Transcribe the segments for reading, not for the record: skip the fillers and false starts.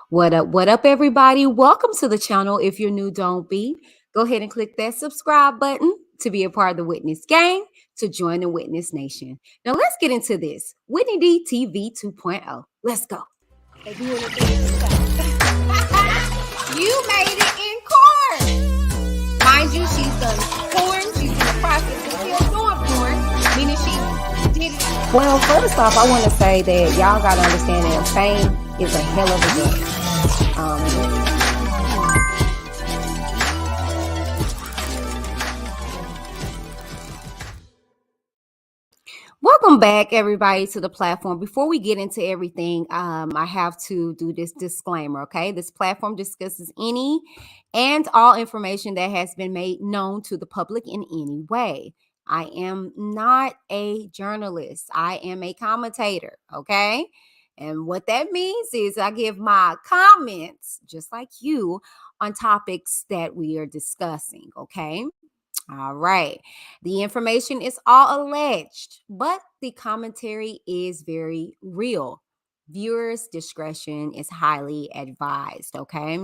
What up, everybody? Welcome to the channel. If you're new, don't be. Go ahead and click that subscribe button to be a part of the Witness gang, to join the Witness Nation. Now, let's get into this. Whitney D TV 2.0. Let's go. They doing it You made it in court. Mind you, she's done porn. She's in the process of still doing porn, meaning she did it. Well, first off, I want to say that y'all got to understand that fame is a hell of a drug. Welcome back, everybody, to the platform. Before we get into everything, I have to do this disclaimer, okay? This platform discusses any and all information that has been made known to the public in any way. I am not a journalist. I am a commentator, okay? And what that means is I give my comments, just like you, on topics that we are discussing, okay? All right. The information is all alleged, but the commentary is very real. Viewers' discretion is highly advised. Okay.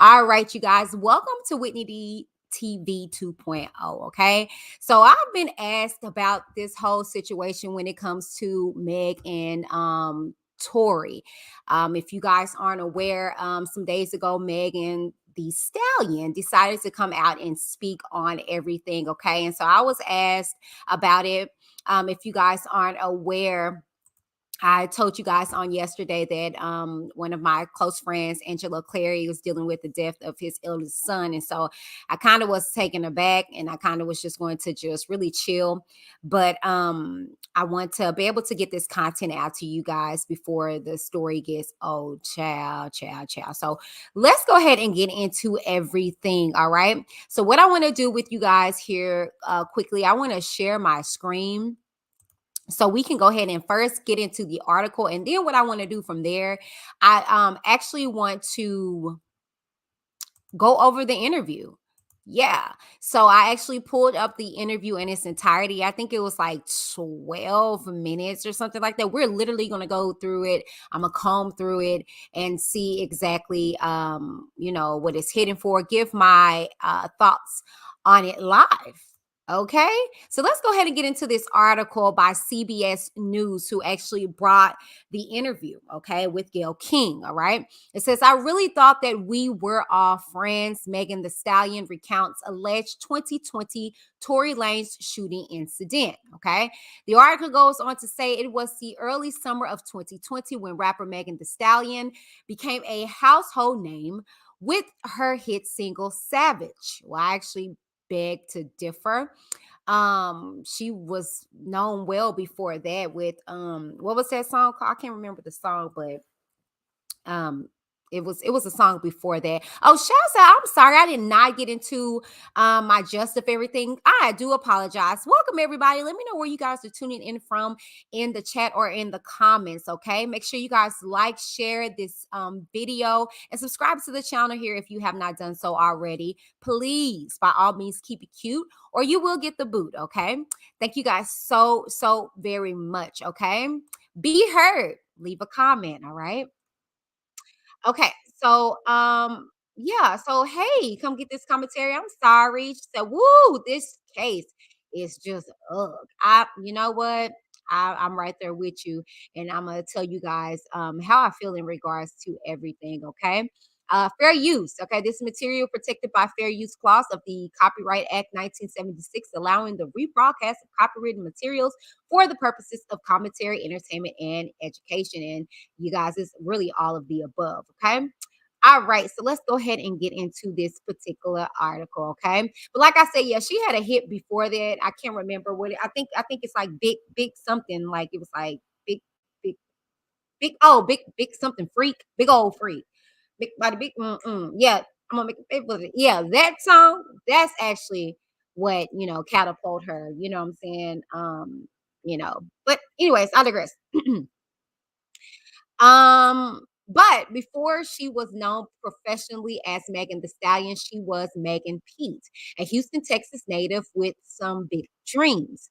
All right, you guys. Welcome to Whitney D. TV 2.0. Okay. So I've been asked about this whole situation when it comes to Meg and Tory. If you guys aren't aware, some days ago, Megan the Stallion decided to come out and speak on everything. Okay. And so I was asked about it. If you guys aren't aware, I told you guys on yesterday that one of my close friends, Angela Clary, was dealing with the death of his eldest son. And so I kind of was taken aback and I kind of was just going to just really chill. But I want to be able to get this content out to you guys before the story gets, oh, chow, chow, chow. So let's go ahead and get into everything. All right. So what I want to do with you guys here quickly, I want to share my screen so we can go ahead and first get into the article, and then what I want to do from there, I actually want to go over the interview. Yeah. So I actually pulled up the interview in its entirety. I think it was like 12 minutes or something like that. We're literally going to go through it. I'm going to comb through it and see exactly what it's hitting for, give my thoughts on it live. Okay, so let's go ahead and get into this article by CBS News, who actually brought the interview, okay, with Gayle King. All right, it says, I really thought that we were all friends. Megan the Stallion recounts alleged 2020 Tory Lanez shooting incident. Okay, the article goes on to say it was the early summer of 2020 when rapper Megan the Stallion became a household name with her hit single Savage. Well, I actually beg to differ. She was known well before that with what was that song called? I can't remember the song, but um it was a song before that. Oh, shouts out. I'm sorry, I did not get into my gist of everything. I do apologize. Welcome, everybody. Let me know where you guys are tuning in from in the chat or in the comments. Okay, make sure you guys like, share this video, and subscribe to the channel here if you have not done so already. Please, by all means, keep it cute or you will get the boot. Okay, thank you guys so very much. Okay, be heard. Leave a comment. All right. Okay, so yeah, so hey, come get this commentary. I'm sorry. She said, "Woo, this case is just ugh." You know what? I'm right there with you, and I'm gonna tell you guys how I feel in regards to everything. Okay. Fair use. Okay, this material protected by fair use clause of the Copyright Act 1976, allowing the rebroadcast of copyrighted materials for the purposes of commentary, entertainment, and education. And you guys, it's really all of the above. Okay. All right, so let's go ahead and get into this particular article, okay? But like I said, yeah, she had a hit before that. I can't remember what I think it's like big something, like it was like big big something freak, big old freak. Big body big yeah, I'm gonna make it was it. Yeah, that song, that's actually what, catapult her, you know what I'm saying? But anyways, I digress. But before she was known professionally as Megan the Stallion, she was Megan Pete, a Houston, Texas native with some big dreams.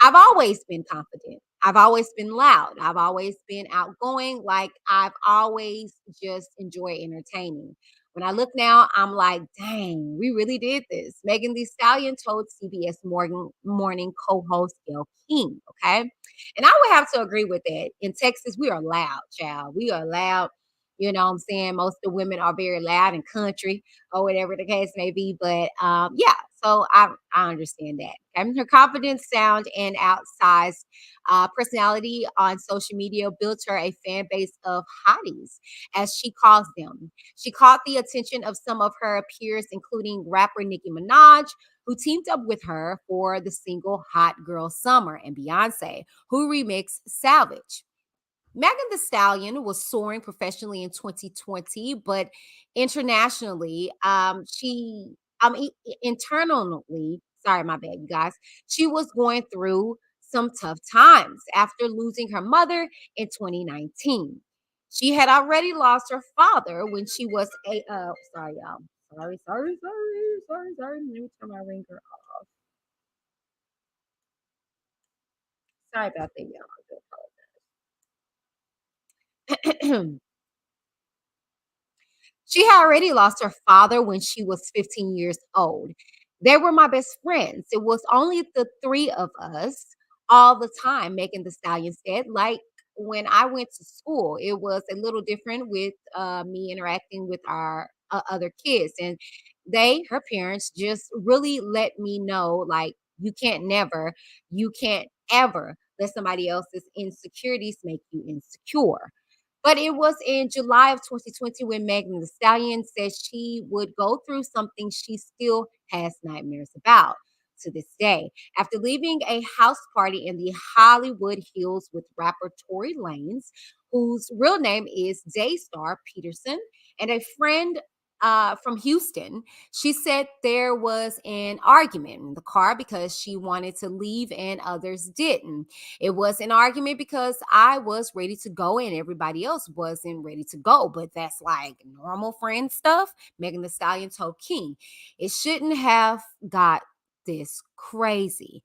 I've always been confident. I've always been loud. I've always been outgoing. Like I've always just enjoyed entertaining. When I look now, I'm like, dang, we really did this. Megan Thee Stallion told CBS morning co-host Gail King. Okay. And I would have to agree with that. In Texas, we are loud, child. We are loud. You know what I'm saying? Most of the women are very loud and country or whatever the case may be. But yeah, so I understand that. Okay? Her confidence, sound, and outsized personality on social media built her a fan base of hotties, as she calls them. She caught the attention of some of her peers, including rapper Nicki Minaj, who teamed up with her for the single Hot Girl Summer, and Beyonce, who remixed Savage. Megan Thee Stallion was soaring professionally in 2020, but internationally, internally, sorry, my bad, you guys, she was going through some tough times after losing her mother in 2019. She had already lost her father when she was sorry, y'all. Sorry. Let me turn my ringer off. Sorry about that, y'all. She had already lost her father when she was 15 years old. They were my best friends. It was only the three of us all the time, Megan Thee Stallion said. Like when I went to school, it was a little different with me interacting with our other kids. And her parents, just really let me know like, you can't ever let somebody else's insecurities make you insecure. But it was in July of 2020 when Megan Thee Stallion said she would go through something she still has nightmares about to this day. After leaving a house party in the Hollywood Hills with rapper Tory Lanez, whose real name is Daystar Peterson, and a friend from Houston, she said there was an argument in the car because she wanted to leave and others didn't. It was an argument because I was ready to go and everybody else wasn't ready to go. But that's like normal friend stuff. Megan Thee Stallion told King, it shouldn't have got this crazy.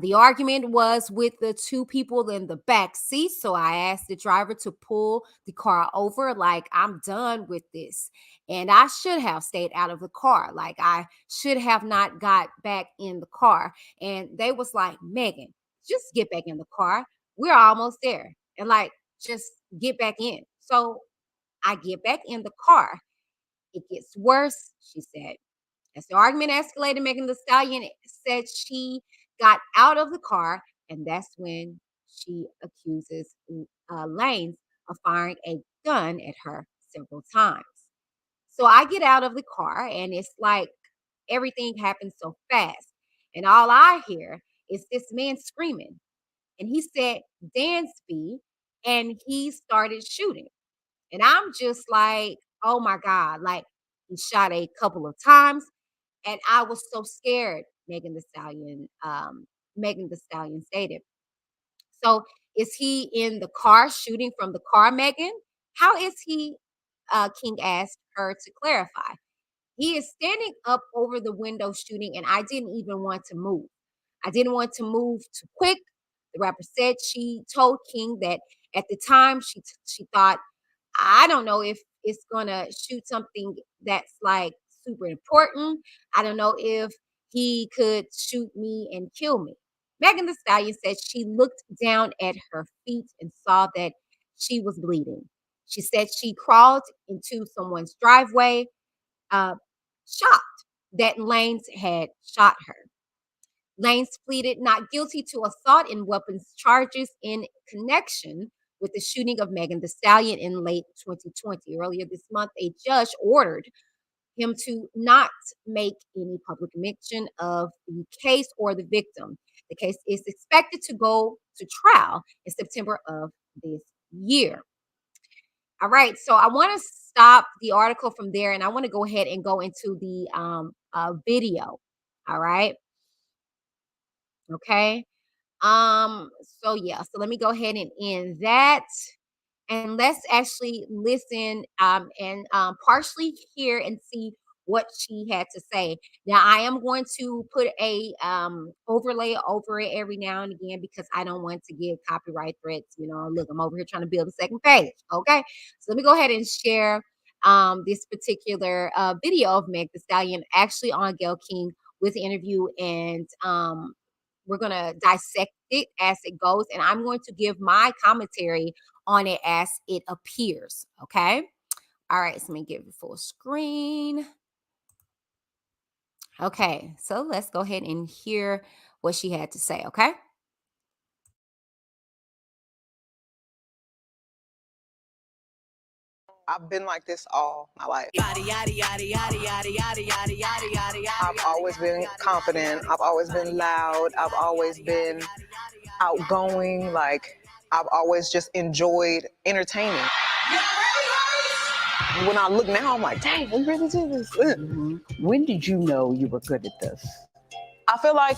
The argument was with the two people in the back seat. So I asked the driver to pull the car over, like, I'm done with this. And I should have stayed out of the car. Like, I should have not got back in the car. And they was like, Megan, just get back in the car. We're almost there. And like, just get back in. So I get back in the car. It gets worse, she said. As the argument escalated, Megan Thee Stallion said she got out of the car, and that's when she accuses Lanes of firing a gun at her several times. So I get out of the car, and it's like everything happens so fast. And all I hear is this man screaming. And he said, Dansby, and he started shooting. And I'm just like, oh my God, like he shot a couple of times. And I was so scared, Megan the Stallion stated. So is he in the car shooting from the car, Megan? How is he? King asked her to clarify. He is standing up over the window shooting, and I didn't even want to move. I didn't want to move too quick. The rapper said she told King that at the time she thought, I don't know if it's gonna shoot something that's like super important. I don't know if he could shoot me and kill me. Megan Thee Stallion said she looked down at her feet and saw that she was bleeding. She said she crawled into someone's driveway, uh, shocked that Lanes had shot her. Lanes pleaded not guilty to assault and weapons charges in connection with the shooting of Megan Thee Stallion in late 2020. Earlier this month, a judge ordered him to not make any public mention of the case or the victim. The case is expected to go to trial in September of this year. All right, so I want to stop the article from there and I want to go ahead and go into the video. All right, okay. So yeah, so let me go ahead and end that. And let's actually listen and partially hear and see what she had to say. Now I am going to put a overlay over it every now and again because I don't want to get copyright threats. Look, I'm over here trying to build a second page. Okay. So let me go ahead and share this particular video of Meg the Stallion actually on Gail King with the interview, and we're gonna dissect it as it goes, and I'm going to give my commentary on it as it appears. Okay. All right, so let me give you full screen. Okay, so let's go ahead and hear what she had to say. Okay. I've been like this all my life. I've always been confident. I've always been loud. I've always been outgoing. Like, I've always just enjoyed entertaining. When I look now, I'm like, dang, we really did this. When did you know you were good at this? I feel like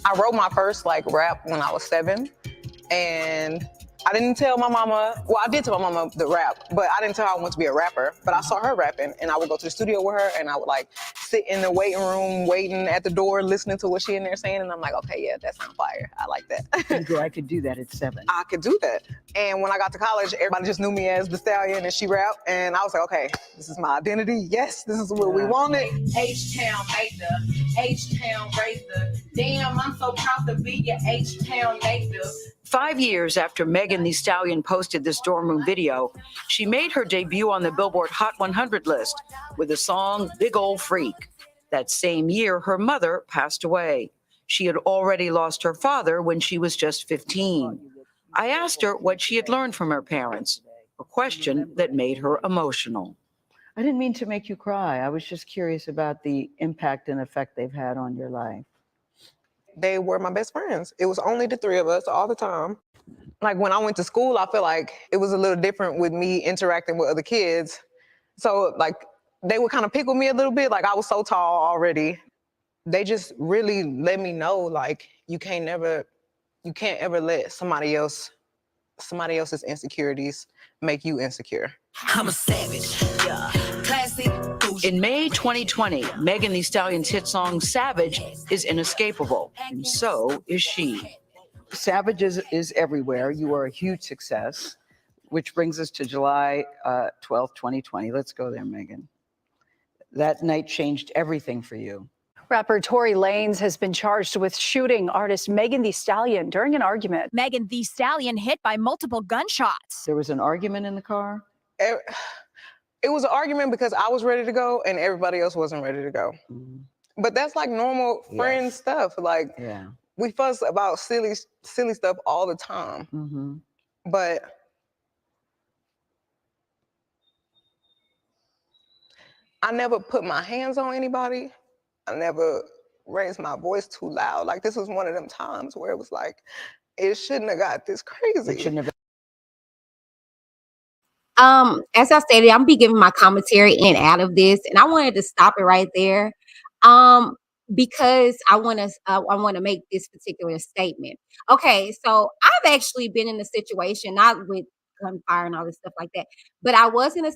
I wrote my first rap when I was 7, and I didn't tell my mama. Well, I did tell my mama the rap, but I didn't tell her I wanted to be a rapper. But I saw her rapping, and I would go to the studio with her, and I would sit in the waiting room, waiting at the door, listening to what she in there saying, and I'm like, okay, yeah, that sounds fire. I like that. I could do that at 7. I could do that. And when I got to college, everybody just knew me as the Stallion, and she rapped, and I was like, okay, this is my identity. Yes, this is what we wanted. H-Town native, H-Town racer. Damn, I'm so proud to be your H-Town native. 5 years after Megan Thee Stallion posted this dorm room video, she made her debut on the Billboard Hot 100 list with the song Big Ol' Freak. That same year, her mother passed away. She had already lost her father when she was just 15. I asked her what she had learned from her parents, a question that made her emotional. I didn't mean to make you cry. I was just curious about the impact and effect they've had on your life. They were my best friends. It was only the 3 of us all the time. Like, when I went to school, I feel like it was a little different with me interacting with other kids. So they would kind of pick with me a little bit. Like, I was so tall already. They just really let me know, you can't ever let somebody else's insecurities make you insecure. I'm a savage, yeah. Classic. In May 2020, Megan Thee Stallion's hit song Savage is inescapable, and so is she. Savage is everywhere. You are a huge success, which brings us to July 12th, 2020. Let's go there, Megan. That night changed everything for you. Rapper Tory Lanez has been charged with shooting artist Megan Thee Stallion during an argument. Megan Thee Stallion hit by multiple gunshots. There was an argument in the car? It was an argument because I was ready to go and everybody else wasn't ready to go. But that's normal friend stuff. We fuss about silly stuff all the time. But I never put my hands on anybody. I never raised my voice too loud. This was one of them times where it was it shouldn't have got this crazy. It shouldn't have. As I stated, I'm be giving my commentary in and out of this, and I wanted to stop it right there, because I want to make this particular statement. Okay, so I've actually been in a situation, not with gunfire and all this stuff like that, but I was in a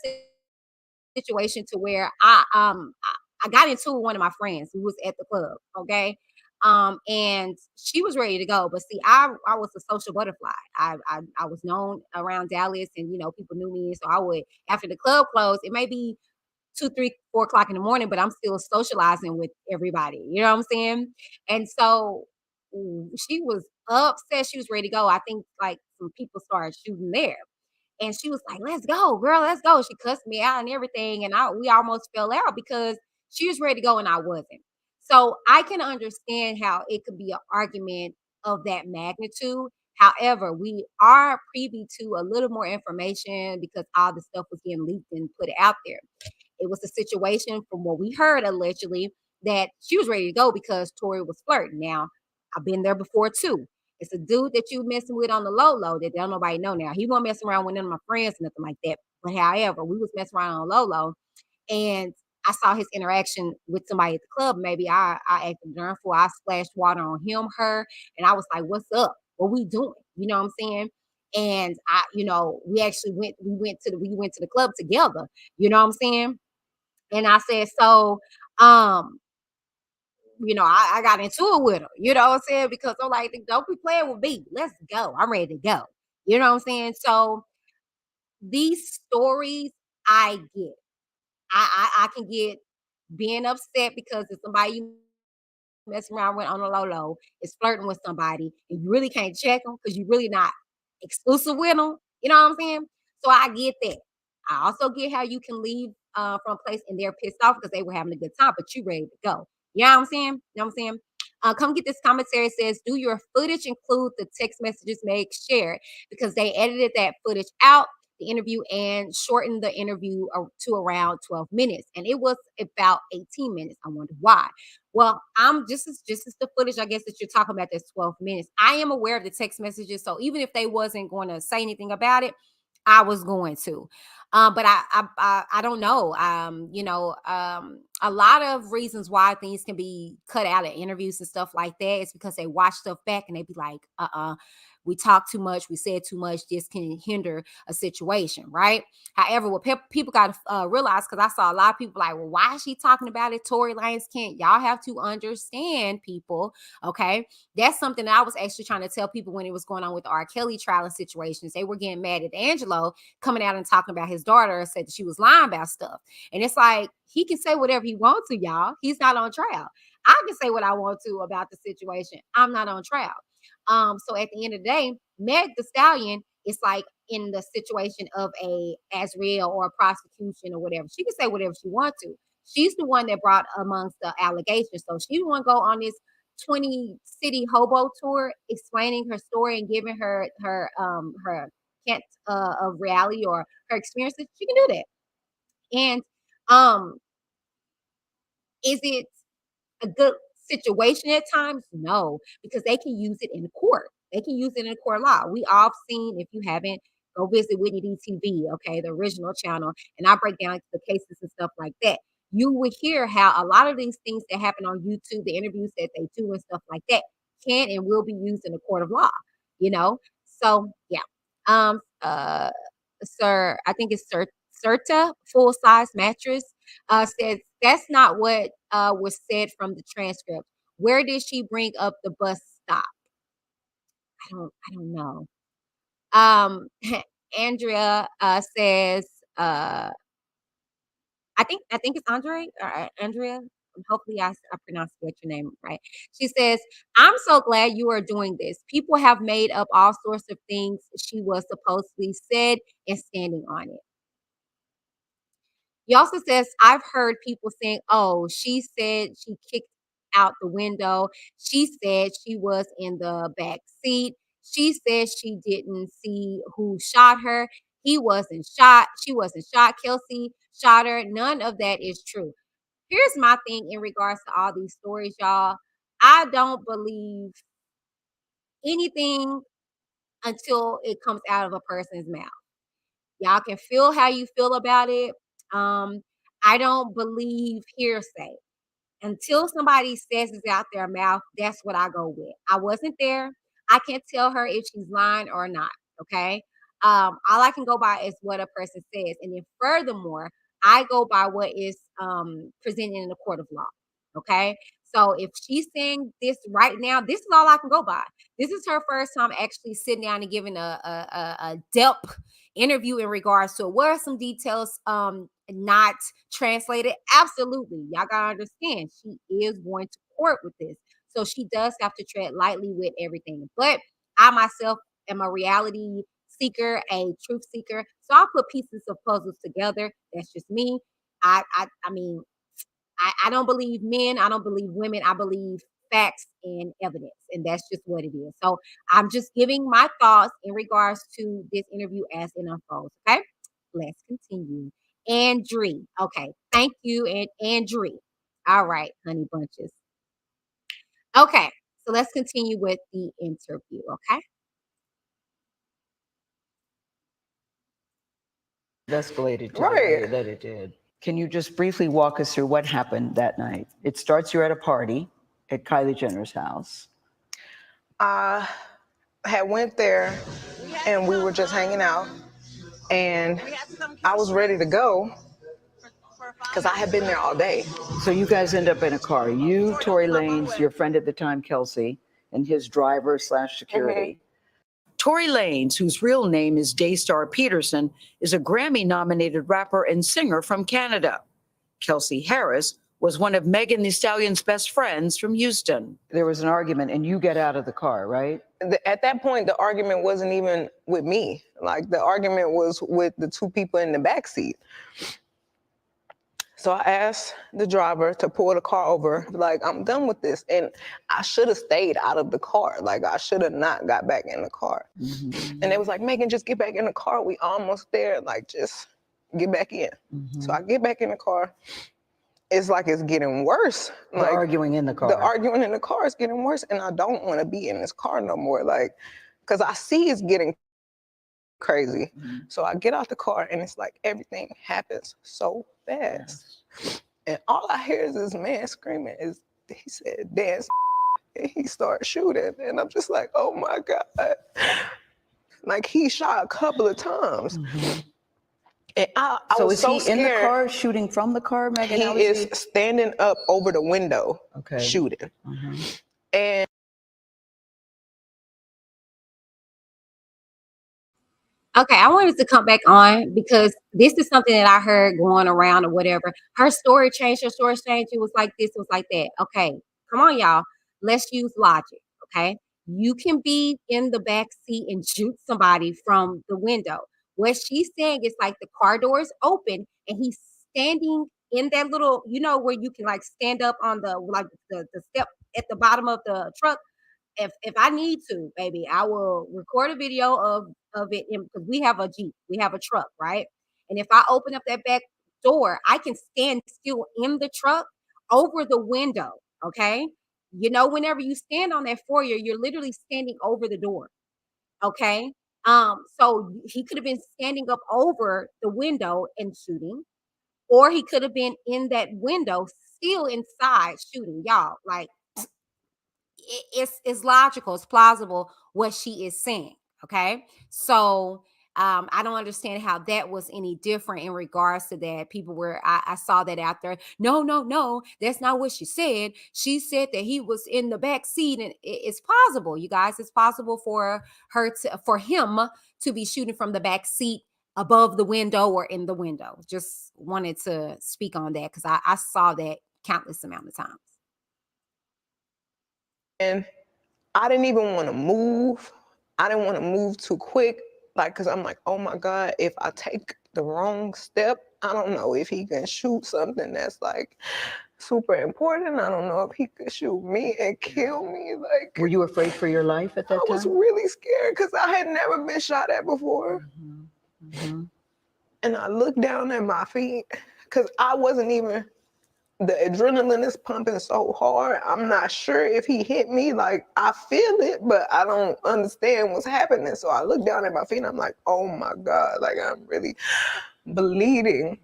situation to where I got into one of my friends who was at the club. Okay. And she was ready to go, but see, I was a social butterfly. I was known around Dallas, and people knew me. So I would, after the club closed, it may be 2, 3, 4 o'clock in the morning, but I'm still socializing with everybody. You know what I'm saying? And so she was upset. She was ready to go. I think some people started shooting there. And she was like, "Let's go, girl, let's go." She cussed me out and everything, and we almost fell out because she was ready to go and I wasn't. So I can understand how it could be an argument of that magnitude. However, we are privy to a little more information because all the stuff was getting leaked and put out there. It was a situation, from what we heard allegedly, that she was ready to go because Tory was flirting. Now, I've been there before too. It's a dude that you messing with on the low low that don't nobody know now. He won't mess around with none of my friends, nothing like that. But however, we was messing around on the low low, and I saw his interaction with somebody at the club. Maybe I acted darn fool. I splashed water on him, her, and I was like, "What's up? What we doing?" You know what I'm saying? And we actually went to the club together. You know what I'm saying? And I said, so, I got into it with her, you know what I'm saying? Because I'm like, don't be playing with me. Let's go. I'm ready to go. You know what I'm saying? So these stories I get. I can get being upset because if somebody you messing around with on the low is flirting with somebody and you really can't check them because you really not exclusive with them. You know what I'm saying? So I get that. I also get how you can leave from a place and they're pissed off because they were having a good time, but you ready to go. You know what I'm saying? You know what I'm saying? Come get this commentary. It says, do your footage include the text messages Meg shared? Because they edited that footage out, the interview, and shortened the interview to around 12 minutes. And it was about 18 minutes. I wonder why. Well, I'm just as the footage, I guess, that you're talking about, that's 12 minutes. I am aware of the text messages. So even if they wasn't going to say anything about it, I was going to. But I don't know. A lot of reasons why things can be cut out of interviews and stuff like that is because they watch stuff back and they be like, we talk too much, we said too much. This can hinder a situation, right? However, what people got to realize, because I saw a lot of people like, well, why is she talking about it? Tory Lanez can't. Y'all have to understand, people. Okay, that's something that I was actually trying to tell people when it was going on with the R. Kelly trial and situations. They were getting mad at Angelo coming out and talking about his daughter and said that she was lying about stuff. And it's like, he can say whatever he wants to, y'all. He's not on trial. I can say what I want to about the situation. I'm not on trial. So at the end of the day, Meg the Stallion is like in the situation of a Azriel or a prosecution or whatever. She can say whatever she wants to. She's the one that brought amongst the allegations. So she want to go on this 20 city hobo tour, explaining her story and giving her cant of reality or her experiences. She can do that. And um, is it a good situation at times? No, because they can use it in court. They can use it in court law. We all seen, if you haven't, go visit Whitney DTV, okay, the original channel, and I break down the cases and stuff like that. You would hear how a lot of these things that happen on YouTube, the interviews that they do and stuff like that, can and will be used in the court of law, you know? So yeah. Sir, I think it's Serta full size mattress says that's not what was said from the transcript. Where did she bring up the bus stop? I don't know. Andrea says I think it's Andrea. Hopefully I pronounced your name right. She says, I'm so glad you are doing this. People have made up all sorts of things she was supposedly said and standing on it. He also says, I've heard people saying, oh, she said she kicked out the window. She said she was in the back seat. She said she didn't see who shot her. He wasn't shot. She wasn't shot. Kelsey shot her. None of that is true. Here's my thing in regards to all these stories, y'all. I don't believe anything until it comes out of a person's mouth. Y'all can feel how you feel about it. I don't believe hearsay. Until somebody says it's out their mouth, that's what I go with. I wasn't there. I can't tell her if she's lying or not. Okay. All I can go by is what a person says. And then furthermore, I go by what is presented in the court of law. Okay. So if she's saying this right now, this is all I can go by. This is her first time actually sitting down and giving a depth interview in regards to what are some details not translated. Absolutely, y'all gotta understand she is going to court with this, so she does have to tread lightly with everything. But I myself am a reality seeker, a truth seeker, so I'll put pieces of puzzles together. That's just me. I mean, I don't believe men, I don't believe women, I believe facts and evidence, and that's just what it is. So I'm just giving my thoughts in regards to this interview as it unfolds. Okay, let's continue. Andree. Okay, thank you, and Andree. All right, honey bunches. Okay, so let's continue with the interview. Okay. Escalated to the Right. way that it did. Can you just briefly walk us through what happened that night? It starts you're at a party at Kylie Jenner's house. I had went there and we were just hanging out and I was ready to go. because I had been there all day. So you guys end up in a car. You, Tory Lanez, your friend at the time, Kelsey, and his driver / security. Tory Lanez, whose real name is Daystar Peterson, is a Grammy-nominated rapper and singer from Canada. Kelsey Harris was one of Megan Thee Stallion's best friends from Houston. There was an argument, and you get out of the car, right? At that point, the argument wasn't even with me. Like, the argument was with the two people in the back seat. So I asked the driver to pull the car over, like, I'm done with this. And I should have stayed out of the car. Like, I should have not got back in the car. And they was like, Megan, just get back in the car. We almost there. Like, just get back in. So I get back in the car. It's like it's getting worse. The arguing in the car. The arguing in the car is getting worse. And I don't want to be in this car no more. Like, because I see it's getting crazy. So I get out the car and it's like everything happens so fast. And all I hear is this man screaming. He said, dance. And he started shooting. And I'm just like, oh my God. Like, he shot a couple of times. And I was so scared. In the car shooting from the car, Megan? He is standing up over the window shooting. And Okay, I wanted to come back on because this is something that I heard going around or whatever. Her story changed, her story changed. It was like this, it was like that. Okay, come on, y'all. Let's use logic, okay? You can be in the back seat and shoot somebody from the window. What she's saying is like the car door is open and he's standing in that little, you know, where you can like stand up on the like the step at the bottom of the truck. If I need to, baby, I will record a video of it because we have a Jeep, we have a truck, right? And if I open up that back door, I can stand still in the truck over the window, okay? You know, whenever you stand on that foyer, you're literally standing over the door, okay? So he could have been standing up over the window and shooting, or he could have been in that window still inside shooting, y'all. Like, it's logical, it's plausible what she is saying. Okay, so I don't understand how that was any different in regards to that. People were, I saw that out there. No, that's not what she said. She said that he was in the back seat, and it's possible, you guys. It's possible for him to be shooting from the back seat above the window or in the window. Just wanted to speak on that because I saw that countless amount of times. And I didn't even want to move. I didn't want to move too quick, like, because I'm like, oh my God, if I take the wrong step, I don't know if he can shoot something that's like super important. I don't know if he could shoot me and kill me. Like, were you afraid for your life at that time? I was really scared because I had never been shot at before. And I looked down at my feet because I wasn't even, the adrenaline is pumping so hard. I'm not sure if he hit me. Like, I feel it, but I don't understand what's happening. So I look down at my feet and I'm like, oh my God, like, I'm really bleeding.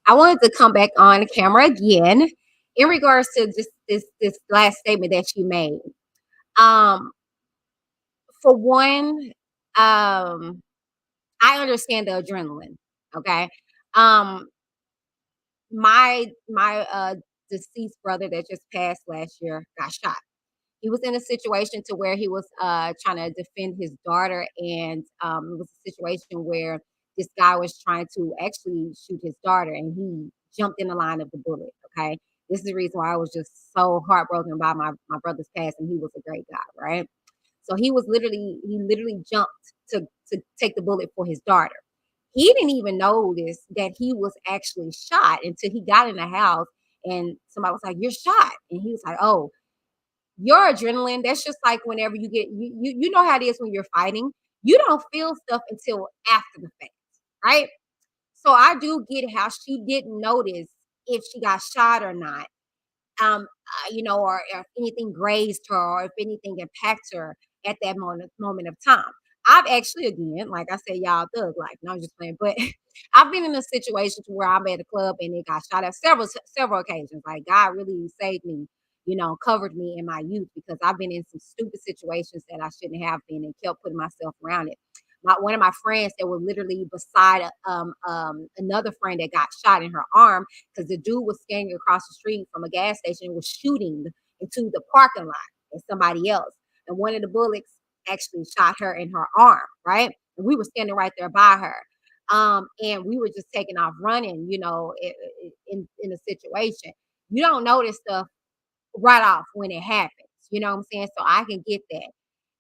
I wanted to come back on camera again in regards to just this last statement that she made. For one, I understand the adrenaline. Okay. My deceased brother that just passed last year got shot. He was in a situation to where he was trying to defend his daughter, and it was a situation where this guy was trying to actually shoot his daughter, and he jumped in the line of the bullet. Okay, this is the reason why I was just so heartbroken by my brother's passing. He was a great guy, right? So he literally jumped to take the bullet for his daughter. He didn't even notice that he was actually shot until he got in the house and somebody was like, "You're shot," and he was like, "Oh." Your adrenaline, that's just like whenever you get, you know how it is when you're fighting. You don't feel stuff until after the fact, right? So I do get how she didn't notice if she got shot or not, you know, or if anything grazed her or if anything impacted her at that moment of time. I've actually, again, like I said, y'all thug life. No, I'm just playing, but I've been in a situation where I'm at a club and it got shot at several occasions. Like, God really saved me, you know, covered me in my youth because I've been in some stupid situations that I shouldn't have been and kept putting myself around it. one of my friends that was literally beside another friend that got shot in her arm because the dude was standing across the street from a gas station and was shooting into the parking lot at somebody else. And one of the bullets actually shot her in her arm, right? And we were standing right there by her. And we were just taking off running, in a situation. You don't notice stuff right off when it happens. You know what I'm saying? So I can get that.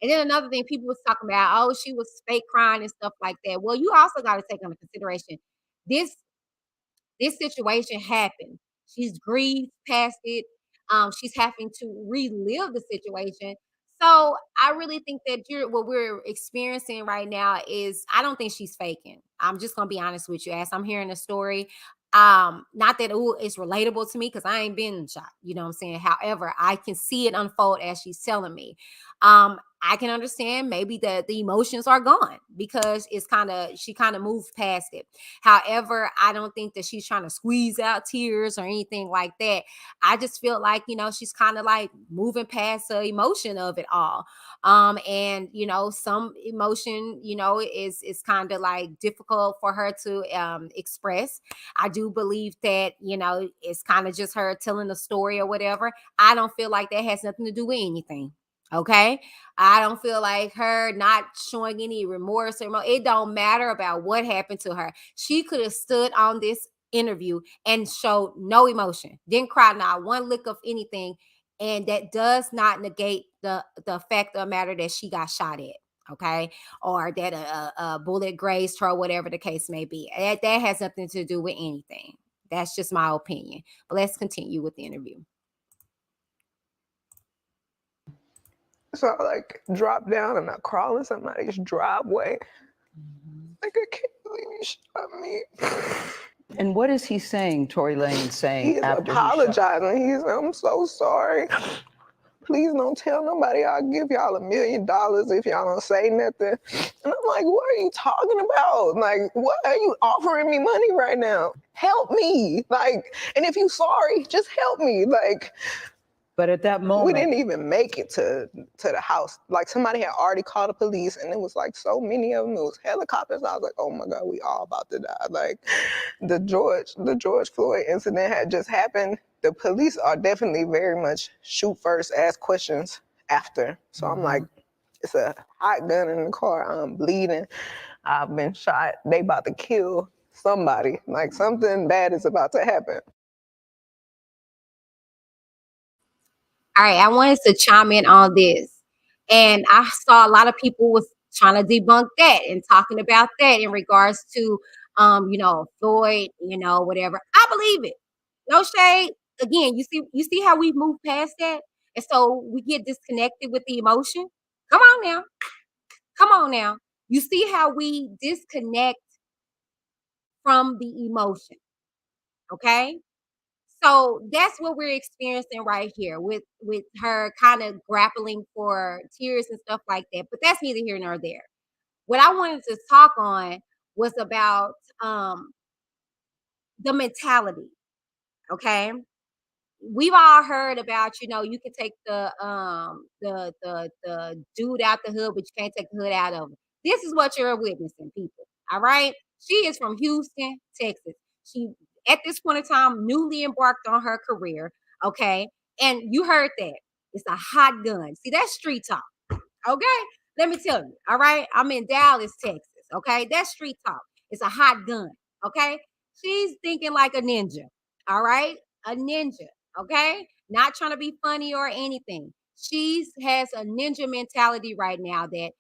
And then another thing, people was talking about, oh, she was fake crying and stuff like that. Well, you also got to take into consideration this this situation happened. She's grieved past it. She's having to relive the situation. So I really think that what we're experiencing right now is I don't think she's faking. I'm just gonna be honest with you. As I'm hearing the story, not that it's relatable to me because I ain't been shot. You know what I'm saying? However, I can see it unfold as she's telling me. I can understand maybe the emotions are gone because she kind of moved past it. However, I don't think that she's trying to squeeze out tears or anything like that. I just feel like, she's kind of like moving past the emotion of it all. And some emotion, is kind of like difficult for her to express. I do believe that, it's kind of just her telling a story or whatever. I don't feel like that has nothing to do with anything. Okay. I don't feel like her not showing any remorse or it don't matter about what happened to her. She could have stood on this interview and showed no emotion, didn't cry, not one lick of anything. And that does not negate the fact of the matter that she got shot at. Okay. Or that a bullet grazed her, whatever the case may be. That has nothing to do with anything. That's just my opinion. But let's continue with the interview. So I like dropped down and I crawl in somebody's driveway. Like, I can't believe you shot me. And what is he saying, Tory Lanez saying He's after apologizing. He's, I'm so sorry. Please don't tell nobody. I'll give y'all $1 million if y'all don't say nothing. And I'm like, what are you talking about? Like, what are you offering me money right now? Help me. Like, and if you sorry, just help me. Like, But at that moment, we didn't even make it to the house. Like, somebody had already called the police, and it was like so many of them. It was helicopters. I was like, oh my God, we all about to die. Like, the George Floyd incident had just happened. The police are definitely very much shoot first, ask questions after. So I'm like, it's a hot gun in the car. I'm bleeding. I've been shot. They about to kill somebody. Like, something bad is about to happen. All right, I wanted to chime in on this. And I saw a lot of people was trying to debunk that and talking about that in regards to Floyd, whatever. I believe it. No shade. Again, you see how we move past that? And so we get disconnected with the emotion. Come on now. Come on now. You see how we disconnect from the emotion. Okay? So that's what we're experiencing right here with her kind of grappling for tears and stuff like that. But that's neither here nor there. What I wanted to talk on was about the mentality. Okay. We've all heard about, you can take the dude out the hood, but you can't take the hood out of him. This is what you're witnessing, people. All right. She is from Houston, Texas. She at this point in time newly embarked on her career. Okay. And you heard that. It's a hot gun. See, that's street talk. Okay. Let me tell you. All right. I'm in Dallas, Texas. Okay. That's street talk. It's a hot gun. Okay. She's thinking like a ninja. All right. A ninja. Okay. Not trying to be funny or anything. She has a ninja mentality right now that,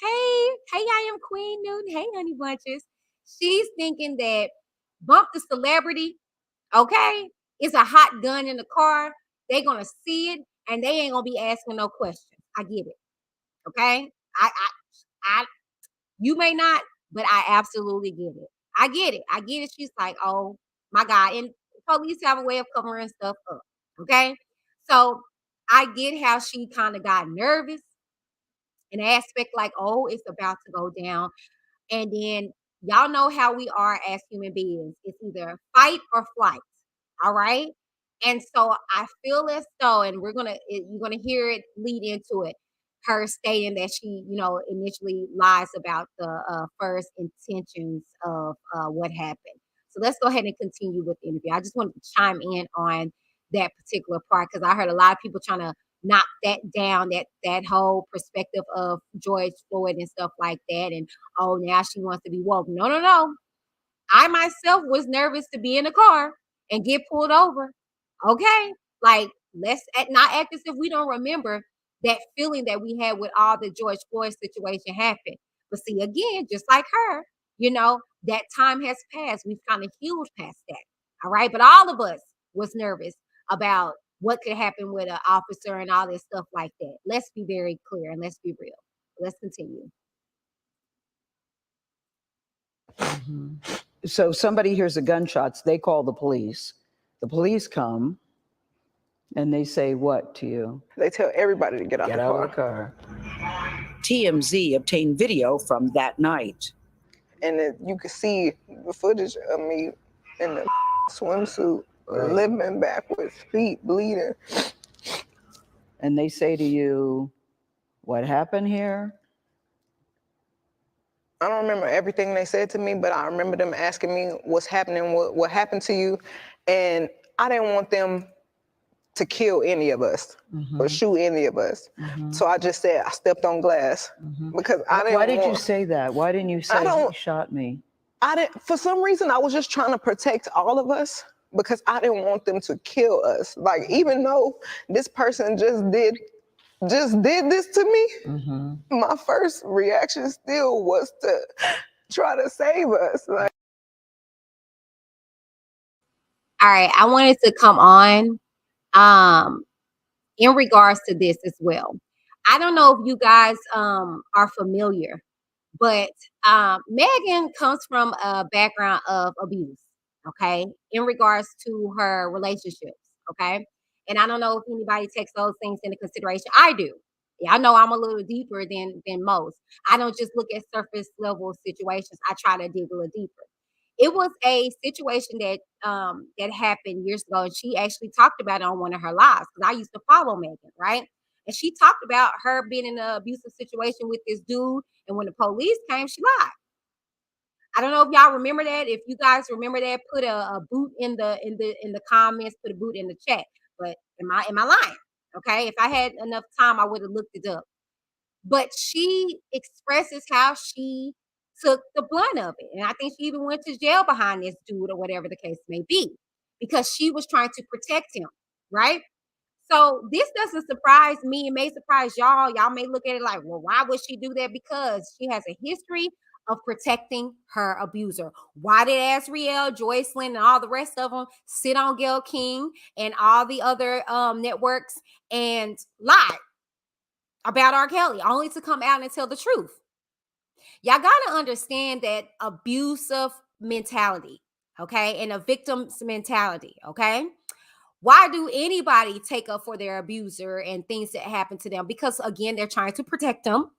hey, I am Queen Newton. Hey, honey bunches. She's thinking that bump the celebrity. Okay. It's a hot gun in the car. They're going to see it and they ain't going to be asking no questions. I get it. Okay. I, you may not, but I absolutely get it. I get it. I get it. She's like, oh my God. And police have a way of covering stuff up. Okay. So I get how she kind of got nervous, an aspect like, oh, it's about to go down. And then y'all know how we are as human beings. It's either fight or flight. All right. And so I feel as though, and you're gonna hear it lead into it. her stating that she, initially lies about the first intentions of what happened. So let's go ahead and continue with the interview. I just wanted to chime in on that particular part because I heard a lot of people trying to knock that down, that whole perspective of George Floyd and stuff like that. And oh, now she wants to be woke. No, no, no. I myself was nervous to be in a car and get pulled over. Okay. Like, not act as if we don't remember that feeling that we had with all the George Floyd situation happened. But see, again, just like her, that time has passed. We've kind of healed past that. All right. But all of us was nervous about what could happen with an officer and all this stuff like that. Let's be very clear and let's be real. Let's continue. So somebody hears the gunshots, they call the police. The police come and they say what to you? They tell everybody to get out the car. TMZ obtained video from that night. And you could see the footage of me in the swimsuit, limping backwards, feet bleeding. And they say to you, what happened here? I don't remember everything they said to me, but I remember them asking me what's happening, what happened to you. And I didn't want them to kill any of us or shoot any of us. So I just said, I stepped on glass because I didn't Why did you say that? Why didn't you say he shot me? For some reason, I was just trying to protect all of us because I didn't want them to kill us. Like, even though this person just did this to me, my first reaction still was to try to save us. Like, all right, I wanted to come on in regards to this as well. I don't know if you guys are familiar, but Megan comes from a background of abuse, okay, in regards to her relationships, okay? And I don't know if anybody takes those things into consideration. I do. Yeah, I know I'm a little deeper than most. I don't just look at surface level situations. I try to dig a little deeper. It was a situation that happened years ago, and she actually talked about it on one of her lives because I used to follow Megan, right? And she talked about her being in an abusive situation with this dude, and when the police came, she lied. I don't know if y'all remember that. If you guys remember that, put a boot in the comments, put a boot in the chat. But am I lying? Okay, if I had enough time, I would have looked it up. But she expresses how she took the blunt of it. And I think she even went to jail behind this dude or whatever the case may be, because she was trying to protect him, right? So this doesn't surprise me. It may surprise y'all. Y'all may look at it like, well, why would she do that? Because she has a history of protecting her abuser. Why did Azriel, Joycelyn, and all the rest of them sit on Gayle King and all the other networks and lie about R. Kelly, only to come out and tell the truth? Y'all got to understand that abusive mentality, okay, and a victim's mentality, okay? Why do anybody take up for their abuser and things that happen to them? Because, again, they're trying to protect them,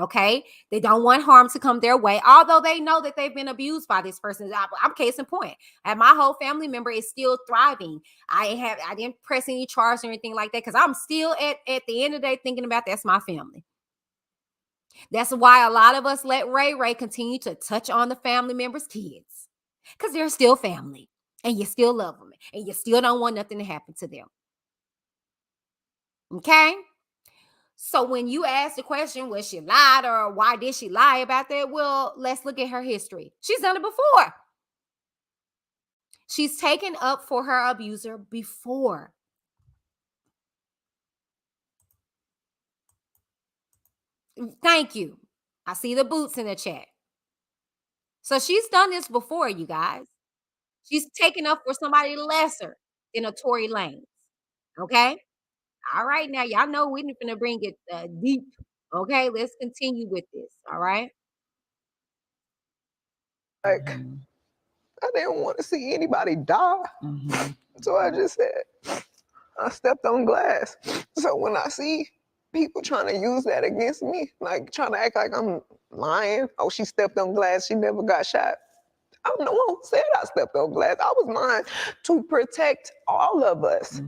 okay? They don't want harm to come their way, although they know that they've been abused by this person. I'm case in point. And my whole family member is still thriving. I didn't press any charge or anything like that because I'm still at the end of the day thinking about that's my family. That's why a lot of us let Ray continue to touch on the family members' kids, because they're still family and you still love them and you still don't want nothing to happen to them. Okay? So when you ask the question, was she lied or why did she lie about that? Well, let's look at her history. She's done it before. She's taken up for her abuser before. Thank you. I see the boots in the chat. So she's done this before, you guys. She's taken up for somebody lesser than a Tory Lanez. Okay? All right, now y'all know we're gonna bring it deep. Okay, let's continue with this. All right. like, I didn't want to see anybody die. So I just said, I stepped on glass. So when I see people trying to use that against me, like trying to act like I'm lying, oh, she stepped on glass, she never got shot. I'm the one who said I stepped on glass. I was lying to protect all of us.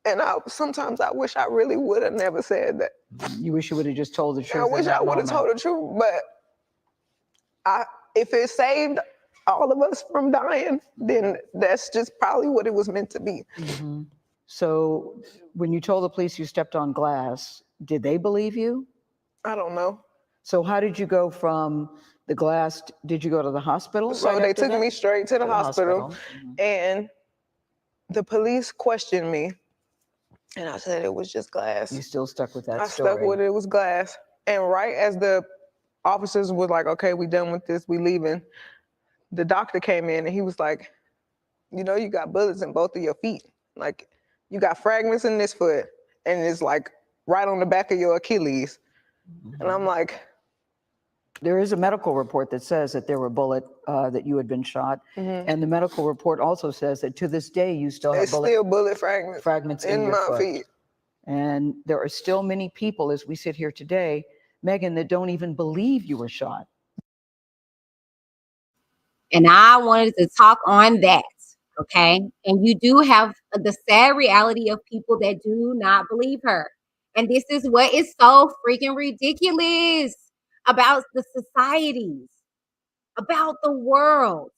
And sometimes I wish I really would have never said that. You wish you would have just told the truth. I wish I would have told the truth, but if it saved all of us from dying, then that's just probably what it was meant to be. Mm-hmm. So when you told the police you stepped on glass, did they believe you? I don't know. So how did you go from the glass? Did you go to the hospital? So they took me straight to the hospital. Mm-hmm. And the police questioned me. And I said it was just glass. You still stuck with that I story. stuck with it. It was glass. And right as the officers was like, okay, we done with this, we leaving, the doctor came in and he was like, you know, you got bullets in both of your feet. Like, you got fragments in this foot, and it's like right on the back of your Achilles. Mm-hmm. And I'm like, there is a medical report that says that there were bullets, that you had been shot. Mm-hmm. And the medical report also says that to this day, you still have bullet fragments in your my foot. feet. And there are still many people, as we sit here today, Megan, that don't even believe you were shot. And I wanted to talk on that, okay? And you do have the sad reality of people that do not believe her. And this is what is so freaking ridiculous about the societies, about the world,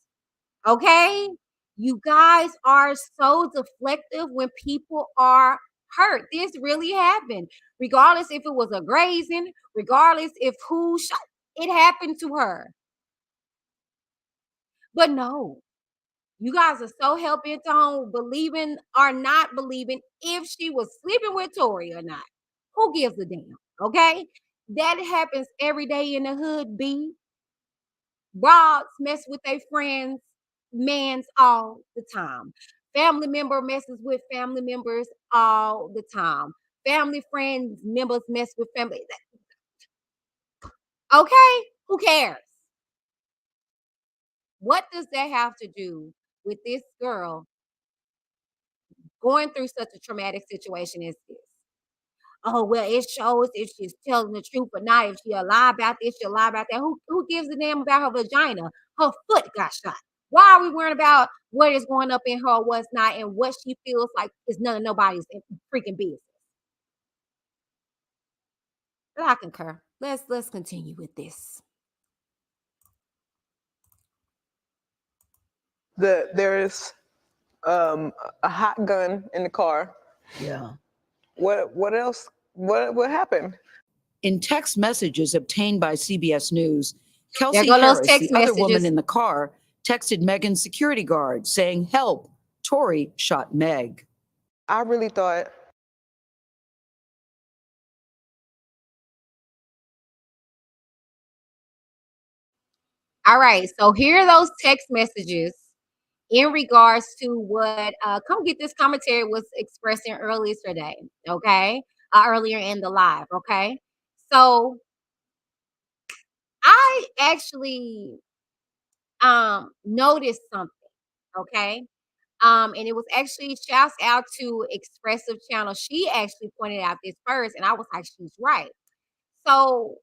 okay? You guys are so deflective when people are hurt. This really happened. Regardless if it was a grazing, regardless if who shot, it happened to her. But no, you guys are so hell-bent on believing or not believing if she was sleeping with Tory or not. Who gives a damn, okay? That happens every day in the hood, B. Broads mess with their friends, mans all the time. Family member messes with family members all the time. Family friends members mess with family. Okay, who cares? What does that have to do with this girl going through such a traumatic situation as this? Oh, well, it shows if she's telling the truth or not. If she'll lie about this, she'll lie about that. Who gives a damn about her vagina? Her foot got shot. Why are we worrying about what is going up in her or what's not and what she feels like is none of nobody's freaking business? But I concur. Let's continue with this. There is a hot gun in the car. Yeah. What else? What happened? In text messages obtained by CBS News, Kelsey Harris, the other woman in the car, texted Megan's security guard saying, "Help, Tory shot Meg." I really thought all right, so here are those text messages in regards to what come get this commentary was expressing earlier today, okay? Earlier in the live, okay? So I actually noticed something, okay? And it was actually shouts out to Expressive Channel. She actually pointed out this first, and I was like, she's right. So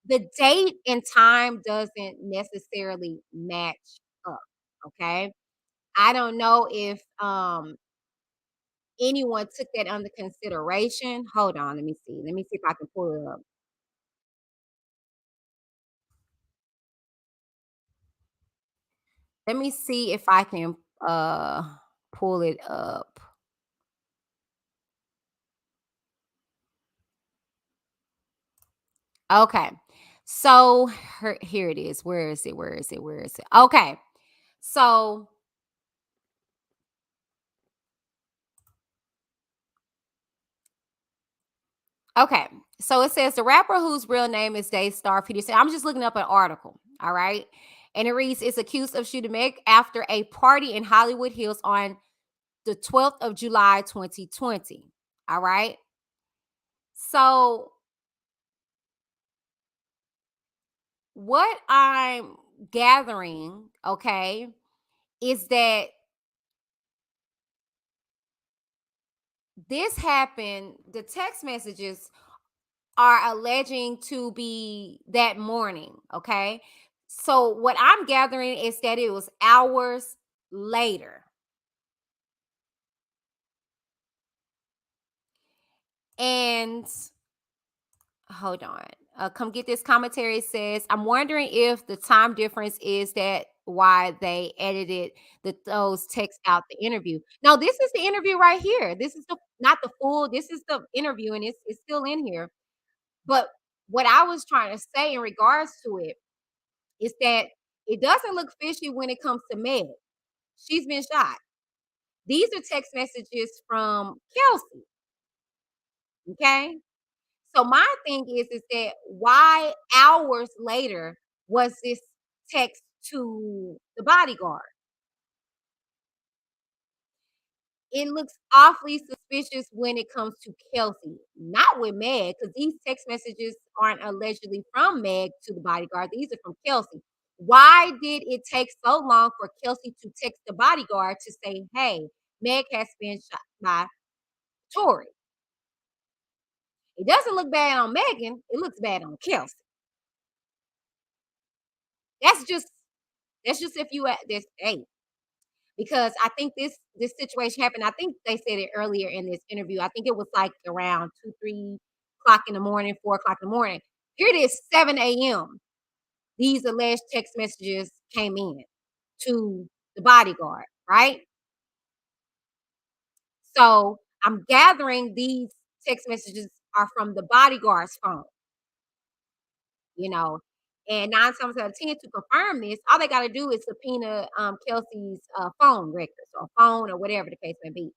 the date and time doesn't necessarily match up, okay? I don't know if anyone took that under consideration. Hold on, let me see. Let me see if I can pull it up. Let me see if I can pull it up. Okay. So here it is. Where is it? Where is it? Where is it? Okay. So okay. So it says the rapper whose real name is Daystar Peterson. I'm just looking up an article. All right. And it reads, is accused of shooting Meg after a party in Hollywood Hills on the 12th of July, 2020. All right. So what I'm gathering, okay, is that this happened, the text messages are alleging to be that morning, okay? So what I'm gathering is that it was hours later. And hold on. Come get this commentary. It says, I'm wondering if the time difference is that why they edited those texts out the interview. No, this is the interview right here. This is the not the full. This is the interview, and it's still in here. But what I was trying to say in regards to it is that it doesn't look fishy when it comes to Meg. She's been shot. These are text messages from Kelsey. Okay. So my thing is that why hours later was this text to the bodyguard? It looks awfully suspicious when it comes to Kelsey, not with Meg, because these text messages aren't allegedly from Meg to the bodyguard. These are from Kelsey. Why did it take so long for Kelsey to text the bodyguard to say, hey, Meg has been shot by Tory? It doesn't look bad on Megan. It looks bad on Kelsey. That's just if you at this age. Because I think this situation happened. I think they said it earlier in this interview. I think it was like around 2, 3 o'clock in the morning, 4 o'clock in the morning. Here it is, 7 a.m. These alleged text messages came in to the bodyguard, right? So I'm gathering these text messages are from the bodyguard's phone, you know. And 9 times out of 10, to confirm this, all they got to do is subpoena Kelsey's phone records or phone or whatever the case may be.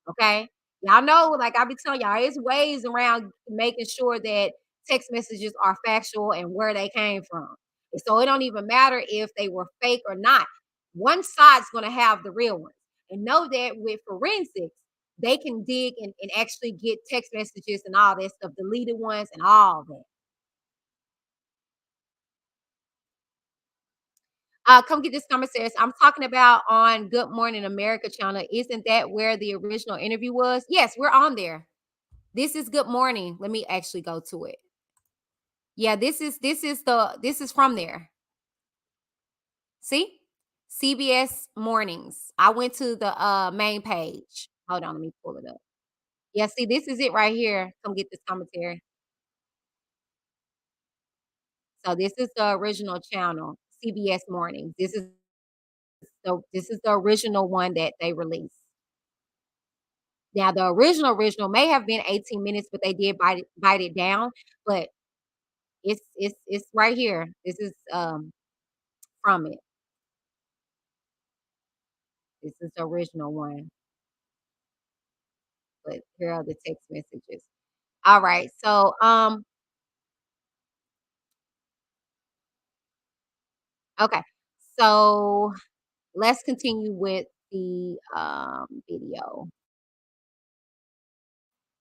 Okay. Y'all know, like I be telling y'all, there's ways around making sure that text messages are factual and where they came from. And so it don't even matter if they were fake or not. One side's going to have the real ones. And know that with forensics, they can dig and actually get text messages and all that stuff, deleted ones and all that. Come get this conversation. I'm talking about on Good Morning America channel. Isn't that where the original interview was? Yes, we're on there. This is Good Morning. Let me actually go to it. Yeah, this is from there. See? CBS Mornings. I went to the main page. Hold on, let me pull it up. Yeah, see, this is it right here. Come get this commentary. So this is the original channel, CBS Mornings. This is the original one that they released. Now the original may have been 18 minutes, but they did bite it down. But it's right here. This is from it. This is the original one. But here are the text messages. All right. So okay. So let's continue with the video.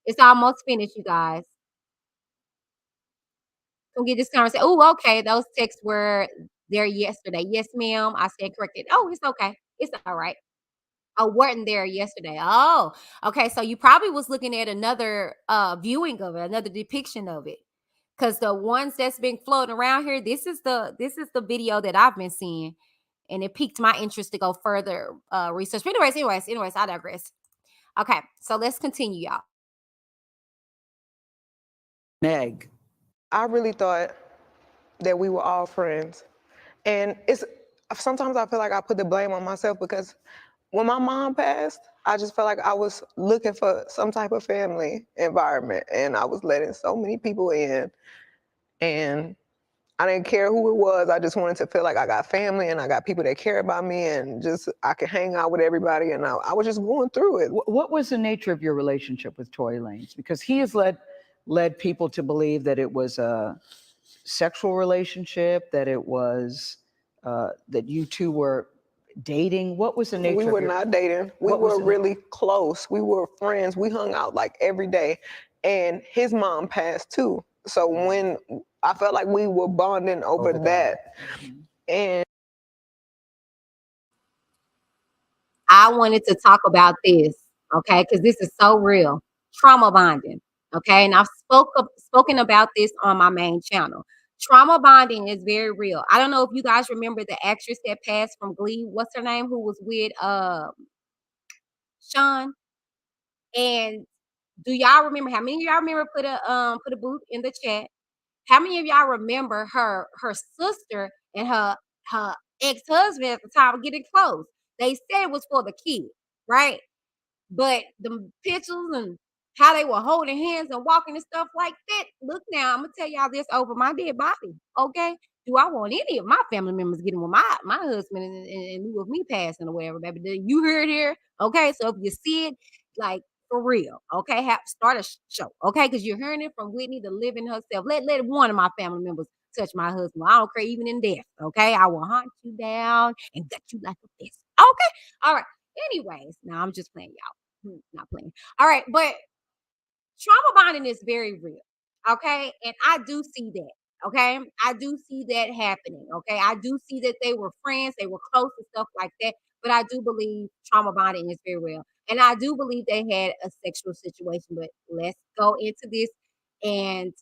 It's almost finished, you guys. Come get this conversation. Oh, okay. Those texts were there yesterday. Yes, ma'am. I stand corrected. Oh, it's okay. It's all right. I wasn't there yesterday. Oh, okay. So you probably was looking at another viewing of it, another depiction of it. Because the ones that's been floating around here, this is the video that I've been seeing. And it piqued my interest to go further research. But anyways, I digress. Okay, so let's continue, y'all. Meg. I really thought that we were all friends. And it's sometimes I feel like I put the blame on myself because when my mom passed, I just felt like I was looking for some type of family environment, and I was letting so many people in, and I didn't care who it was. I just wanted to feel like I got family and I got people that care about me, and just I could hang out with everybody, and I was just going through it. What was the nature of your relationship with Tory Lanez? Because he has led people to believe that it was a sexual relationship, that it was that you two were dating. What was the nature? We were not dating. We were really close. We were friends. We hung out like every day. And his mom passed too. So when I felt like we were bonding over that. Mm-hmm. And I wanted to talk about this, okay, because this is so real. Trauma bonding, okay, and I've spoken about this on my main channel. Trauma bonding is very real. I don't know if you guys remember the actress that passed from Glee. What's her name? Who was with Sean? And Do y'all remember? How many of y'all remember? Put a boot in the chat. How many of y'all remember her sister and her ex-husband at the time of getting close? They said it was for the kid, right? But the pictures and how they were holding hands and walking and stuff like that. Look now, I'm gonna tell y'all this over my dead body. Okay. Do I want any of my family members getting with my husband and lieu of me passing or whatever, baby? You heard here. Okay. So if you see it, like for real, okay, start a show, okay, because you're hearing it from Whitney, the living herself. Let one of my family members touch my husband. I don't care, even in death. Okay, I will hunt you down and gut you like a fist. Okay, all right. Anyways, now I'm just playing, y'all. Not playing. All right, but trauma bonding is very real. Okay. And I do see that. Okay. I do see that happening. Okay. I do see that they were friends, they were close and stuff like that. But I do believe trauma bonding is very real. And I do believe they had a sexual situation. But let's go into this. And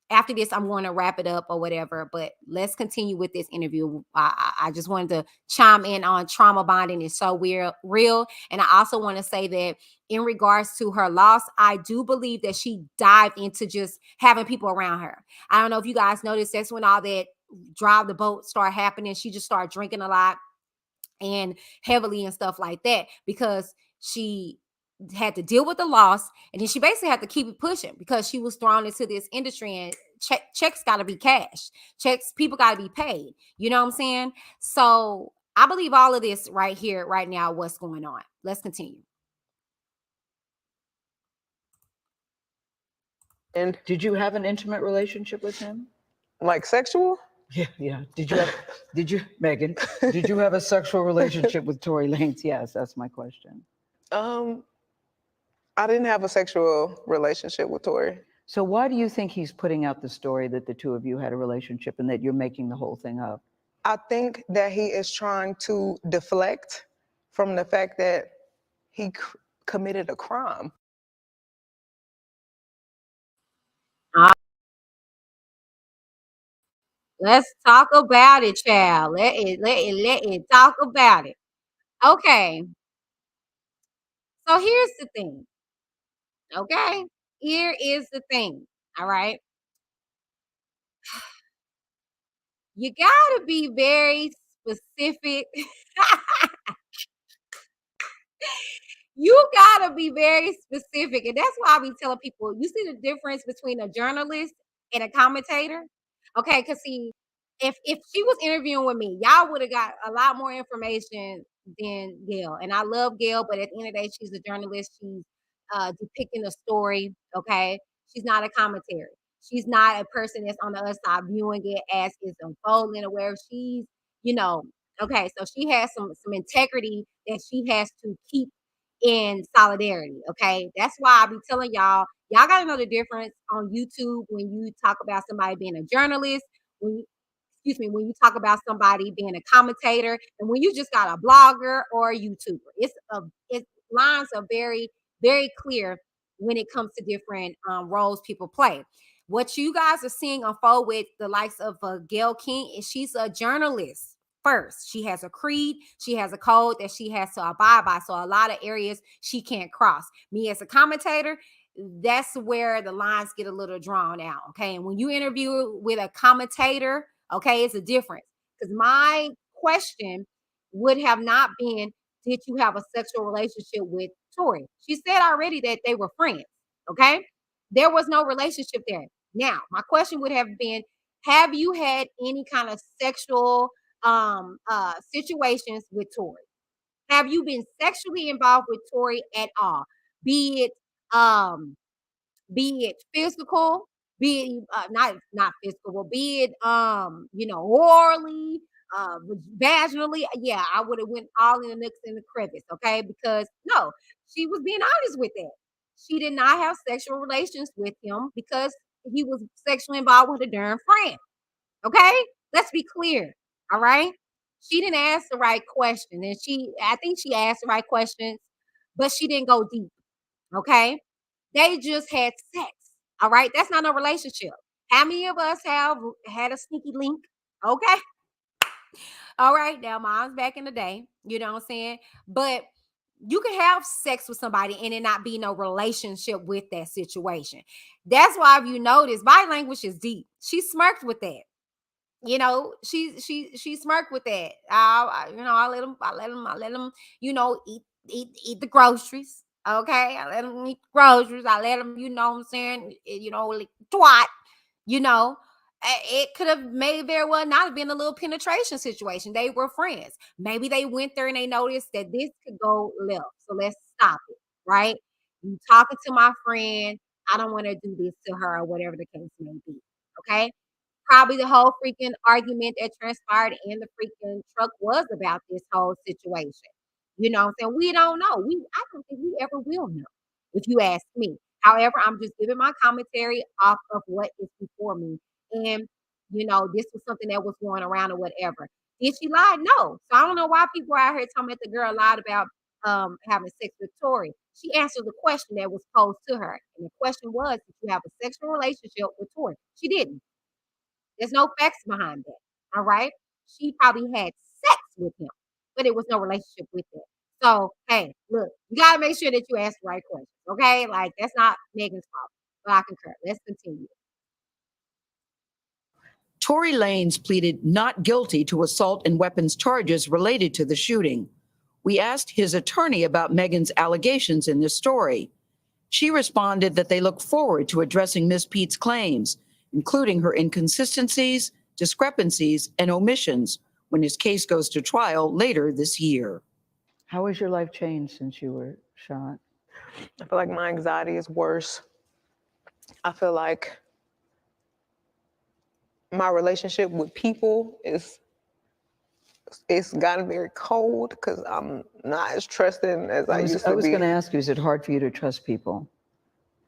after this, I'm going to wrap it up or whatever. But let's continue with this interview. I just wanted to chime in on trauma bonding is so real. And I also want to say that in regards to her loss, I do believe that she dived into just having people around her. I don't know if you guys noticed, that's when all that drive the boat started happening. She just started drinking a lot and heavily and stuff like that because she had to deal with the loss, and then she basically had to keep it pushing because she was thrown into this industry, and checks got to be cashed. People got to be paid. You know what I'm saying? So I believe all of this right here, right now, what's going on. Let's continue. And Did you have an intimate relationship with him? like sexual? Yeah. Did you, Megan, did you have a sexual relationship with Tory Lanez? Yes, that's my question. I didn't have a sexual relationship with Tory. So why do you think he's putting out the story that the two of you had a relationship and that you're making the whole thing up? I think that he is trying to deflect from the fact that he committed a crime. Let's talk about it, child. Let it talk about it. Okay. So here's the thing. Okay. Here is the thing. All right. You gotta be very specific. You gotta be very specific. And that's why I be telling people, you see the difference between a journalist and a commentator? Okay, because see, if she was interviewing with me, y'all would have got a lot more information than Gail. And I love Gail, but at the end of the day, she's a journalist. She's depicting a story. Okay. She's not a commentator. She's not a person that's on the other side viewing it as it's unfolding or where she's, you know, okay. So she has some integrity that she has to keep in solidarity. Okay. That's why I be telling y'all gotta know the difference on YouTube when you talk about somebody being a journalist, when you, excuse me, when you talk about somebody being a commentator, and when you just got a blogger or a YouTuber. It's lines are very, very clear when it comes to different roles people play. What you guys are seeing unfold with the likes of Gail King is she's a journalist first. She has a creed, she has a code that she has to abide by. So a lot of areas she can't cross. Me as a commentator, that's where the lines get a little drawn out. Okay. And when you interview with a commentator, okay, it's a difference. Because my question would have not been, did you have a sexual relationship with Tori? She said already that they were friends. Okay. There was no relationship there. Now, my question would have been, have you had any kind of sexual situations with Tori? Have you been sexually involved with Tori at all? Be it um be it physical, be it not physical, but be it orally, vaginally. Yeah, I would have went all in the nooks and the crevice, okay? Because no, she was being honest with that. She did not have sexual relations with him because he was sexually involved with a darn friend. Okay? Let's be clear. All right? She didn't ask the right question. And I think she asked the right questions, but she didn't go deep. Okay? They just had sex. All right? That's not a relationship. How many of us have had a sneaky link? Okay? All right. Now, mine's back in the day. You know what I'm saying? But You can have sex with somebody and it not be no relationship with that situation. That's why, if you notice, body language is deep. She smirked with that. She smirked with that. I let him, eat the groceries. Okay, I let him eat the groceries. I let him, what I'm saying, like twat. You know, it could have may very well not have been a little penetration situation. They were friends. Maybe they went there and they noticed that this could go left. So let's stop it, right? You talking to my friend. I don't want to do this to her or whatever the case may be. Okay. Probably the whole freaking argument that transpired in the freaking truck was about this whole situation. You know what I'm saying? We don't know. I don't think we ever will know, if you ask me. However, I'm just giving my commentary off of what is before me. And, this was something that was going around or whatever. Did she lie? No. So I don't know why people are out here talking about the girl lied about having sex with Tori. She answered the question that was posed to her. And the question was, did you have a sexual relationship with Tori? She didn't. There's no facts behind that. All right. She probably had sex with him, but it was no relationship with him. So, hey, look, you got to make sure that you ask the right questions. Okay. Like, that's not Megan's fault. But I concur. Let's continue. Tory Lanez pleaded not guilty to assault and weapons charges related to the shooting. We asked his attorney about Megan's allegations in this story. She responded that they look forward to addressing Ms. Pete's claims, including her inconsistencies, discrepancies, and omissions when his case goes to trial later this year. How has your life changed since you were shot? I feel like my anxiety is worse. I feel like my relationship with people it's gotten very cold because I'm not as trusting as I used to be. I was going to ask you, is it hard for you to trust people?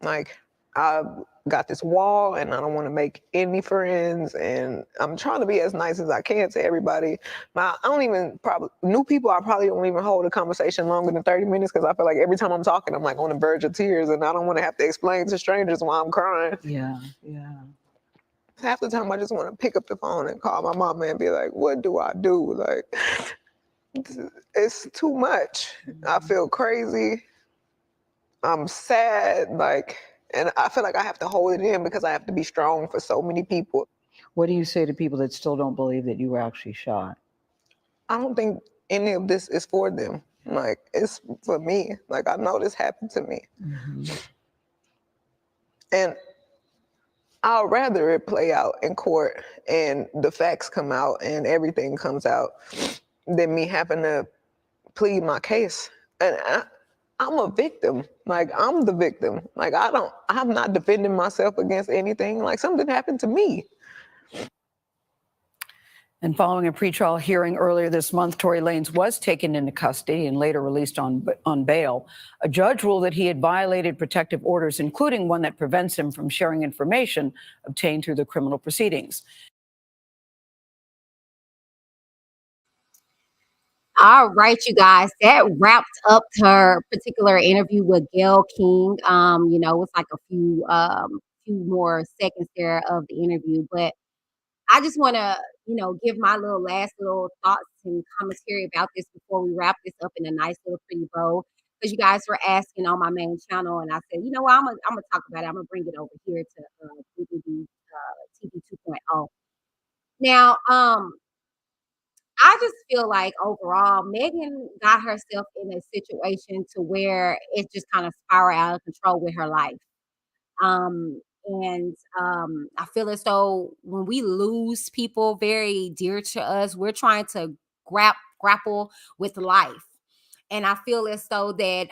Like, I've got this wall and I don't want to make any friends, and I'm trying to be as nice as I can to everybody. But I don't even new people, I probably don't even hold a conversation longer than 30 minutes because I feel like every time I'm talking, I'm like on the verge of tears and I don't want to have to explain to strangers why I'm crying. Yeah. Half the time I just want to pick up the phone and call my mama and be like, what do I do? Like, it's too much. I feel crazy. I'm sad, and I feel like I have to hold it in because I have to be strong for so many people. What do you say to people that still don't believe that you were actually shot? I don't think any of this is for them. Like, it's for me. Like, I know this happened to me. Mm-hmm. And I'd rather it play out in court and the facts come out and everything comes out than me having to plead my case. And I'm a victim. Like, I'm the victim. Like, I'm not defending myself against anything. Like, something happened to me. And following a pretrial hearing earlier this month, Tory Lanez was taken into custody and later released on bail. A judge ruled that he had violated protective orders, including one that prevents him from sharing information obtained through the criminal proceedings. All right, you guys, that wrapped up her particular interview with Gayle King. It's like a few more seconds there of the interview, but I just want to, give my last little thoughts and commentary about this before we wrap this up in a nice little pretty bow. Because you guys were asking on my main channel, and I said, you know what, I'm gonna talk about it. I'm gonna bring it over here to BBB TV 2.0. Now, I just feel like overall, Megan got herself in a situation to where it just kind of spiraled out of control with her life. And I feel as though when we lose people very dear to us, we're trying to grapple with life. And I feel as though that,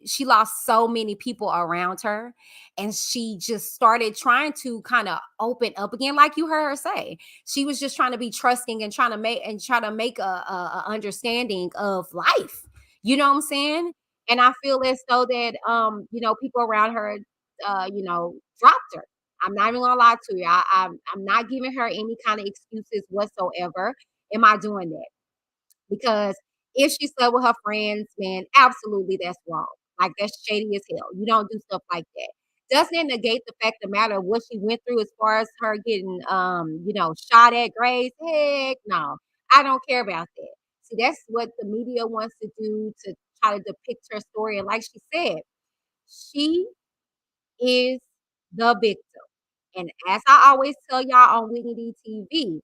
she lost so many people around her, and she just started trying to kind of open up again, like you heard her say. She was just trying to be trusting and try to make a understanding of life. You know what I'm saying? And I feel as though that, people around her, dropped her. I'm not even gonna lie to you. I'm not giving her any kind of excuses whatsoever. Am I doing that? Because if she slept with her friends, man, absolutely that's wrong. Like, that's shady as hell. You don't do stuff like that. Doesn't it negate the fact of the matter of what she went through as far as her getting shot at Grace? Heck no. I don't care about that. See, that's what the media wants to do, to try to depict her story. And like she said, she is the victim. And as I always tell y'all on Whitney D TV,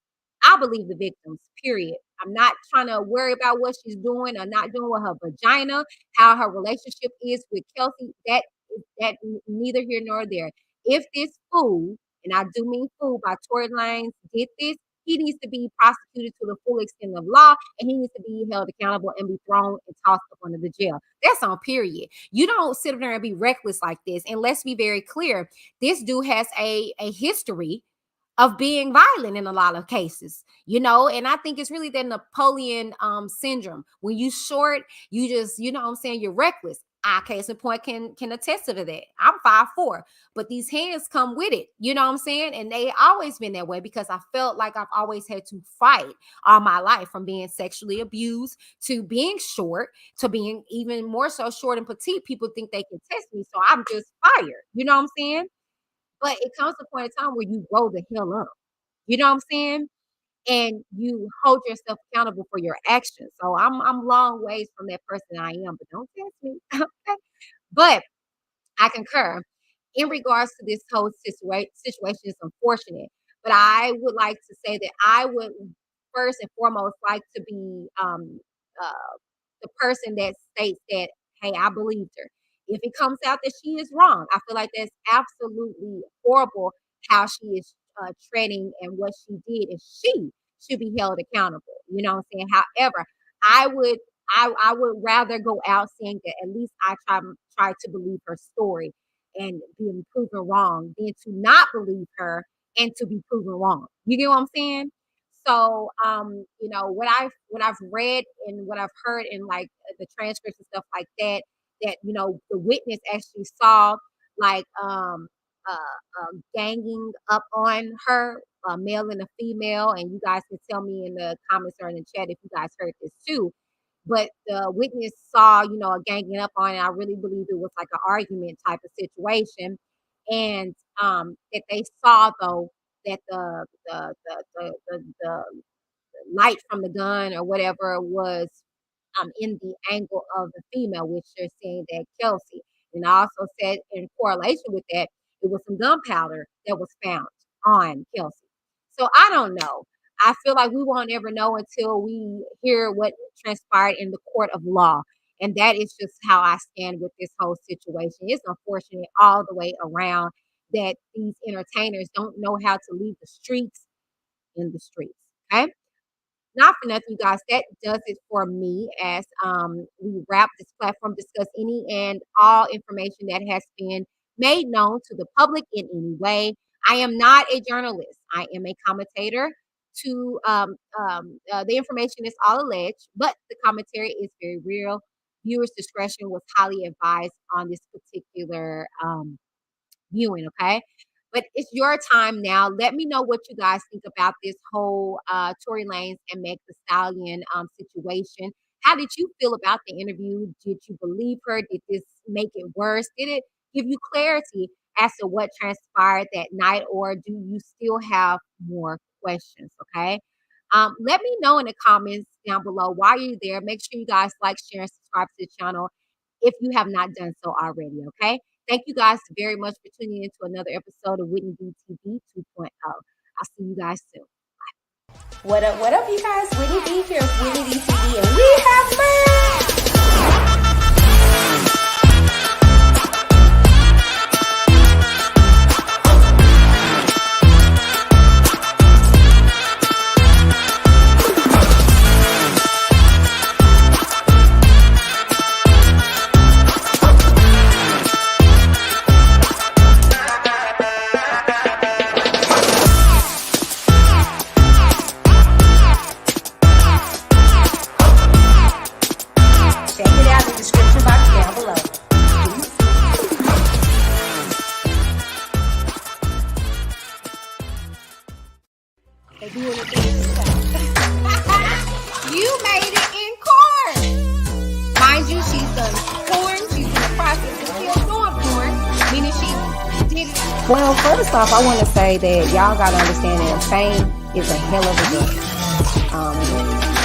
I believe the victims, period. I'm not trying to worry about what she's doing or not doing with her vagina, how her relationship is with Kelsey. That neither here nor there. If this fool, and I do mean fool by Tory Lanez, did this, he needs to be prosecuted to the full extent of law, and he needs to be held accountable and be thrown and tossed up under the jail. That's on period. You don't sit there and be reckless like this. And let's be very clear. This dude has a history of being violent in a lot of cases, and I think it's really the Napoleon syndrome. When you short, you just, what I'm saying, you're reckless. I, case in point, can attest to that. I'm 5'4", but these hands come with it, you know what I'm saying? And they always been that way because I felt like I've always had to fight all my life, from being sexually abused to being short to being even more so short and petite. People think they can test me, so I'm just fired, you know what I'm saying? But it comes to a point in time where you grow the hell up, you know what I'm saying? And you hold yourself accountable for your actions. So I'm long ways from that person I am, but don't test me. Okay? But I concur. In regards to this whole situation is unfortunate, but I would like to say that I would first and foremost like to be the person that states that, hey, I believed her. If it comes out that she is wrong, I feel like that's absolutely horrible how she is treading and what she did, and she should be held accountable. You know what I'm saying? However, I would rather go out saying that at least I try to believe her story and being proven wrong than to not believe her and to be proven wrong. You get what I'm saying? So, what I've read and what I've heard in like the transcripts and stuff like that, the witness actually saw like ganging up on her, a male and a female, and you guys can tell me in the comments or in the chat if you guys heard this too. But the witness saw, a ganging up on it. I really believe it was like an argument type of situation, and that they saw though that the light from the gun or whatever was in the angle of the female, which they're saying that Kelsey. And I also said in correlation with that, it was some gunpowder that was found on Kelsey. So I don't know. I feel like we won't ever know until we hear what transpired in the court of law. And that is just how I stand with this whole situation. It's unfortunate all the way around that these entertainers don't know how to leave the streets in the streets. Okay. Not for nothing, you guys. That does it for me as we wrap this platform, discuss any and all information that has been made known to the public in any way. I am not a journalist. I am a commentator. The information is all alleged, but the commentary is very real. Viewers' discretion was highly advised on this particular viewing, okay? But it's your time now. Let me know what you guys think about this whole Tory Lanez and Meg Thee Stallion situation. How did you feel about the interview? Did you believe her? Did this make it worse? Did it give you clarity as to what transpired that night, or do you still have more questions? Okay. Let me know in the comments down below. While you're there, make sure you guys like, share, and subscribe to the channel if you have not done so already. Okay. Thank you guys very much for tuning into another episode of Whitney D TV 2.0. I'll see you guys soon. Bye. What up, you guys? Whitney D here with Whitney D TV, and we have merch! You made it in corn. Mind you, she's done porn. She's in the process of still doing porn, meaning she did it. Well, first off, I want to say that y'all got to understand that fame is a hell of a gun.